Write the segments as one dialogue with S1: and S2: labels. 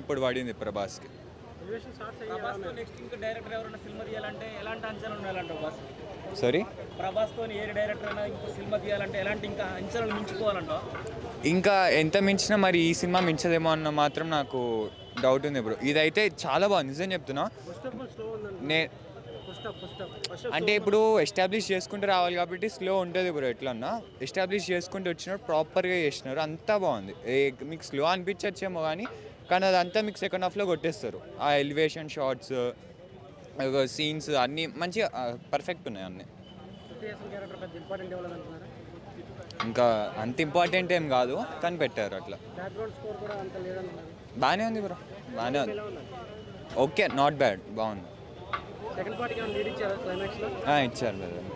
S1: ఇప్పుడు పడింది ప్రభాస్కి.
S2: నెక్స్ట్ ఇంకా డైరెక్టర్ ఎవరైనా సినిమా తీయాలంటే ఎలాంటి అంచనాలు ఉండాలంటావు బాస్?
S1: సారీ,
S2: ప్రభాస్తో ఏ డైరెక్టర్ అయినా ఇంకో సినిమా తీయాలంటే ఎలాంటి ఇంకా అంచనాలు మించుకోవాలంటావు?
S1: ఇంకా ఎంత మించినా మరి ఈ సినిమా మించదేమో అన్న మాత్రం నాకు డౌట్ ఉంది బ్రో. ఇదైతే చాలా బాగుంది, నిజం చెప్తున్నా. నే అంటే ఇప్పుడు ఎస్టాబ్లిష్ చేసుకుంటూ రావాలి కాబట్టి స్లో ఉంటుంది బ్రో. ఎట్లన్నా ఎస్టాబ్లిష్ చేసుకుంటూ వచ్చినప్పుడు ప్రాపర్గా చేసినారు, అంతా బాగుంది. మీకు స్లో అనిపించచ్చేమో కానీ అదంతా మీకు సెకండ్ హాఫ్లో కొట్టేస్తారు. ఆ ఎలివేషన్ షార్ట్స్, సీన్స్ అన్నీ మంచిగా పర్ఫెక్ట్ ఉన్నాయి అన్నీ. ఇంకా అంత ఇంపార్టెంట్ ఏం కాదు కానీ పెట్టారు అట్లా. బాగానే ఉంది బ్రో, బాగానే ఉంది. ఓకే, నాట్ బ్యాడ్, బాగుంది. ఇచ్చారు బ్రదర్,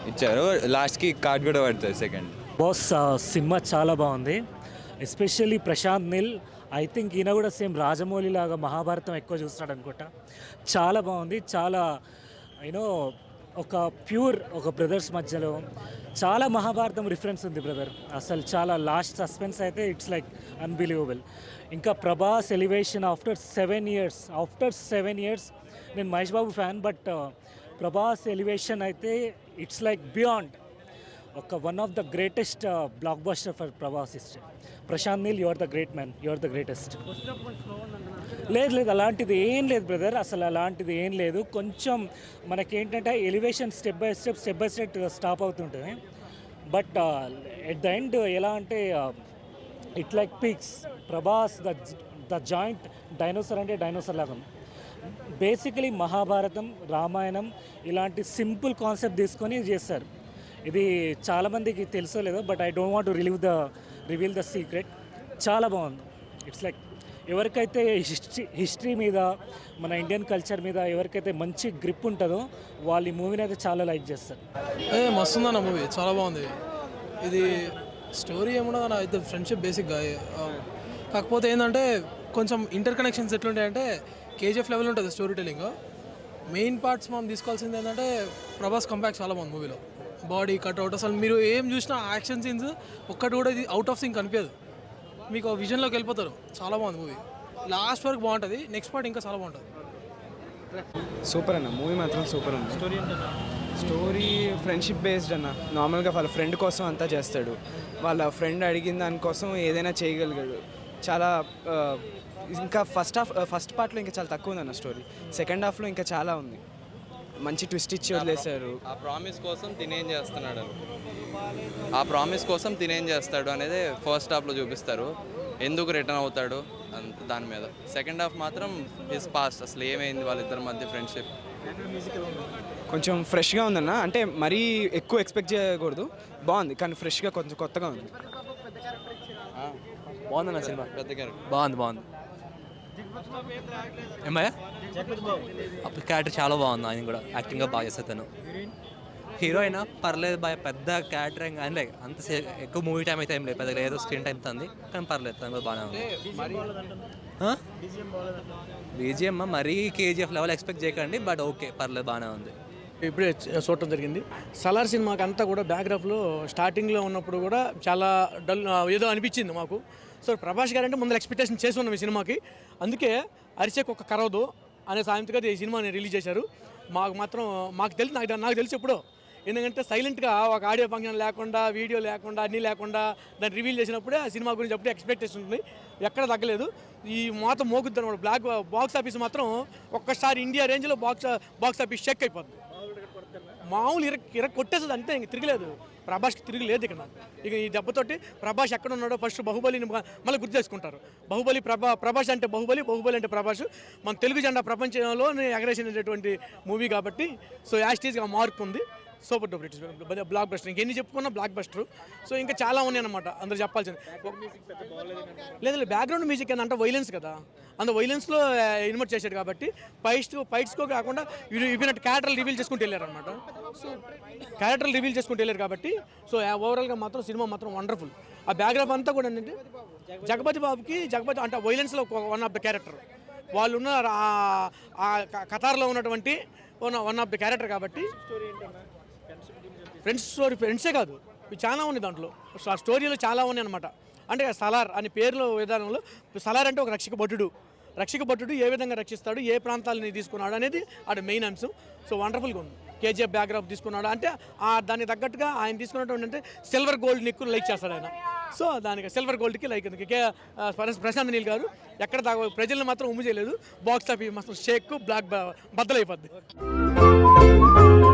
S1: ఇచ్చారు. లాస్ట్కి కార్డ్ కూడా పడుతుంది సెకండ్.
S3: బాస్ సినిమా చాలా బాగుంది. Especially Prashanth Neel, I think ఈయన కూడా సేమ్ రాజమౌళి లాగా మహాభారతం ఎక్కువ చూస్తున్నాడు అనుకుంటా. చాలా బాగుంది. చాలా యూనో ఒక ప్యూర్ ఒక బ్రదర్స్ మధ్యలో చాలా మహాభారతం రిఫరెన్స్ ఉంది బ్రదర్. అసలు చాలా లాస్ట్ సస్పెన్స్ అయితే ఇట్స్ లైక్ అన్బిలీవబుల్. ఇంకా ప్రభాస్ ఎలివేషన్ ఆఫ్టర్ 7 years. నేను Mahesh Babu fan, but Prabhas elevation అయితే ఇట్స్ లైక్ బియాండ్. ఒక one of the greatest blockbuster for Prabhas history. Prashanth Neel, you are the great man, you are the greatest. లేదు అలాంటిది ఏం లేదు brother, అసలు అలాంటిది ఏం లేదు. కొంచెం మనకేంటంటే elevation step by step stop అవుతుంటుంది. బట్ ఎట్ ద ఎండ్ ఎలా అంటే it like peaks. Prabhas the joint dinosaur అంటే డైనోసర్ లాగా. బేసికలీ మహాభారతం, రామాయణం ఇలాంటి సింపుల్ కాన్సెప్ట్ తీసుకొని చేస్తారు. ఇది చాలామందికి తెలుసో లేదో, but I don't want to reveal the secret. చాలా బాగుంది. ఇట్స్ లైక్ ఎవరికైతే హిస్టరీ మీద, మన ఇండియన్ కల్చర్ మీద ఎవరికైతే మంచి గ్రిప్ ఉంటుందో వాళ్ళు ఈ మూవీని అయితే చాలా లైక్ చేస్తారు.
S4: మస్తు ఉందన్న మూవీ, చాలా బాగుంది. ఇది స్టోరీ ఏమన్నా అయితే ఫ్రెండ్షిప్ బేసిక్గా, కాకపోతే ఏంటంటే కొంచెం ఇంటర్ కనెక్షన్స్ ఎట్లుంటాయంటే కేజీఎఫ్ లెవెల్ ఉంటుంది స్టోరీ టెలింగ్. మెయిన్ పార్ట్స్ మనం తీసుకోవాల్సింది ఏంటంటే ప్రభాస్ కంబ్యాక్ చాలా బాగుంది మూవీలో. బాడీ కట్అవుట్, అసలు మీరు ఏం చూసినా యాక్షన్ సీన్స్ ఒక్కటి కూడా ఇది అవుట్ ఆఫ్ సింక్ అనిపించదు, మీకు విజన్లోకి వెళ్ళిపోతారు. చాలా బాగుంది మూవీ, లాస్ట్ వరకు బాగుంటుంది, నెక్స్ట్ పార్ట్ ఇంకా చాలా బాగుంటుంది.
S5: సూపర్ అన్న, మూవీ మాత్రం సూపర్ ఉంది. స్టోరీ ఫ్రెండ్షిప్ బేస్డ్ అన్న. నార్మల్గా వాళ్ళ ఫ్రెండ్ కోసం అంతా చేస్తాడు. వాళ్ళ ఫ్రెండ్ అడిగిన దానికోసం ఏదైనా చేయగలిగాడు. చాలా ఇంకా ఫస్ట్ పార్ట్లో ఇంకా చాలా తక్కువ ఉందన్న స్టోరీ. సెకండ్ హాఫ్లో ఇంకా చాలా ఉంది, మంచి ట్విస్ట్ ఇచ్చి వదిలేశారు.
S6: ఆ ప్రామిస్ కోసం తినేం చేస్తాడు అనేది ఫస్ట్ హాఫ్లో చూపిస్తారు, ఎందుకు రిటర్న్ అవుతాడు దాని మీద. సెకండ్ హాఫ్ మాత్రం హిస్ పాస్ట్, అసలు ఏమైంది వాళ్ళిద్దరి మధ్య ఫ్రెండ్షిప్.
S5: కొంచెం ఫ్రెష్గా ఉందన్న, అంటే మరీ ఎక్కువ ఎక్స్పెక్ట్ చేయకూడదు. బాగుంది కానీ ఫ్రెష్గా కొంచెం కొత్తగా ఉంది.
S6: బాగుందన్న సినిమా, పెద్ద క్యారెక్టర్
S7: బాగుంది. ఏమయ్యా క్యారెక్టర్ చాలా బాగుంది. ఆయన కూడా యాక్టింగ్గా బాగా చేస్తాను. తను హీరోయిన్ పర్లేదు, బాగా పెద్ద క్యారెక్టర్ ఏం కానీ అంత ఎక్కువ మూవీ టైం అయితే ఏం లేదు, పెద్దగా ఏదో స్క్రీన్ టైం తంది కానీ పర్లేదు, తను కూడా బాగానే ఉంది. బీజిఎం మరీ కేజీఎఫ్ లెవెల్ ఎక్స్పెక్ట్ చేయకండి, బట్ ఓకే పర్లేదు, బాగానే ఉంది.
S4: ఇప్పుడే చూడటం జరిగింది. సలార్ సినిమాకి అంతా కూడా బ్యాక్గ్రాఫ్లో స్టార్టింగ్లో ఉన్నప్పుడు కూడా చాలా డల్ ఏదో అనిపించింది మాకు. సో ప్రభాస్ గారు అంటే ముందర ఎక్స్పెక్టేషన్ చేసి ఉన్నాం ఈ సినిమాకి, అందుకే అరిచేకు ఒక కరవదు అనే సాయంత్రిగా ఈ సినిమాని రిలీజ్ చేశారు. నాకు తెలిసి ఎప్పుడో, ఎందుకంటే సైలెంట్గా ఒక ఆడియో ఫంక్షన్ లేకుండా, వీడియో లేకుండా, అన్నీ లేకుండా దాన్ని రివీల్ చేసినప్పుడే ఆ సినిమా గురించి అప్పుడే ఎక్స్పెక్టేషన్ ఉంది, ఎక్కడ తగ్గలేదు. ఈ మాత్రం మోగుద్ది అనమాట. బాక్స్ ఆఫీస్ మాత్రం ఒక్కసారి ఇండియా రేంజ్లో బాక్స్ ఆఫీస్ చెక్ అయిపోతుంది. మామూలు ఇర కొట్టేస్తుంది అంతే, ఇంక తిరగలేదు. ప్రభాస్కి తిరగలేదు ఇక్కడ. ఇక ఈ దెబ్బతోటి ప్రభాస్ ఎక్కడ ఉన్నాడో ఫస్ట్ బాహుబలిని మళ్ళీ గుర్తు చేసుకుంటారు. ప్రభాస్ అంటే బాహుబలి అంటే ప్రభాస్. మన తెలుగు జెండా ప్రపంచంలో ఎగరేసినటువంటి మూవీ కాబట్టి సో యాస్టీజ్గా మార్క్ ఉంది. Super duper hit, block buster. ఇంకెన్ని చెప్పుకున్నా బ్లాక్ బస్టర్. సో ఇంకా చాలా ఉన్నాయి అనమాట అందరూ చెప్పాల్సింది. లేదు బ్యాక్గ్రౌండ్ మ్యూజిక్ ఏంటంటే వైలెన్స్ కదా, అంత వైలెన్స్లో ఇన్వెస్ట్ చేశాడు కాబట్టి ఫైట్స్కో కాకుండా ఇవినట్టు క్యారెక్టర్లు రివీల్ చేసుకుంటూ వెళ్ళారు అనమాట. సో క్యారెక్టర్లు రివీల్ చేసుకుంటూ వెళ్ళారు కాబట్టి సో ఓవరాల్గా మాత్రం సినిమా మాత్రం వండర్ఫుల్. ఆ బ్యాక్గ్రౌండ్ అంతా కూడా ఏంటంటే జగపతి అంటే వైలెన్స్లో వన్ ఆఫ్ ద క్యారెక్టర్, వాళ్ళు ఉన్న కతార్లో ఉన్నటువంటి వన్ ఆఫ్ ద క్యారెక్టర్ కాబట్టి. ఫ్రెండ్సే కాదు, ఇవి చాలా ఉన్నాయి దాంట్లో. ఆ స్టోరీలో చాలా ఉన్నాయి అనమాట. అంటే సలార్ అని పేర్లో విధానంలో సలార్ అంటే ఒక రక్షక భటుడు, రక్షక భటుడు ఏ విధంగా రక్షిస్తాడు, ఏ ప్రాంతాలని తీసుకున్నాడు అనేది అది మెయిన్ అంశం. సో వండర్ఫుల్గా ఉంది. కేజీఎఫ్ బ్యాక్గ్రాఫ్ తీసుకున్నాడు అంటే దానికి తగ్గట్టుగా ఆయన తీసుకున్నటువంటి అంటే సిల్వర్ గోల్డ్ని ఎక్కువ లైక్ చేస్తాడు ఆయన. సో దానికి సిల్వర్ గోల్డ్కి లైక్ ప్రశాంత్ నీల్ గారు ఎక్కడ ప్రజల్ని మాత్రం ఉమ్ము చేయలేదు. బాక్స్ ఆఫీస్ మాత్రం షేక్ బ్లాక్ బద్దలైపోద్ది.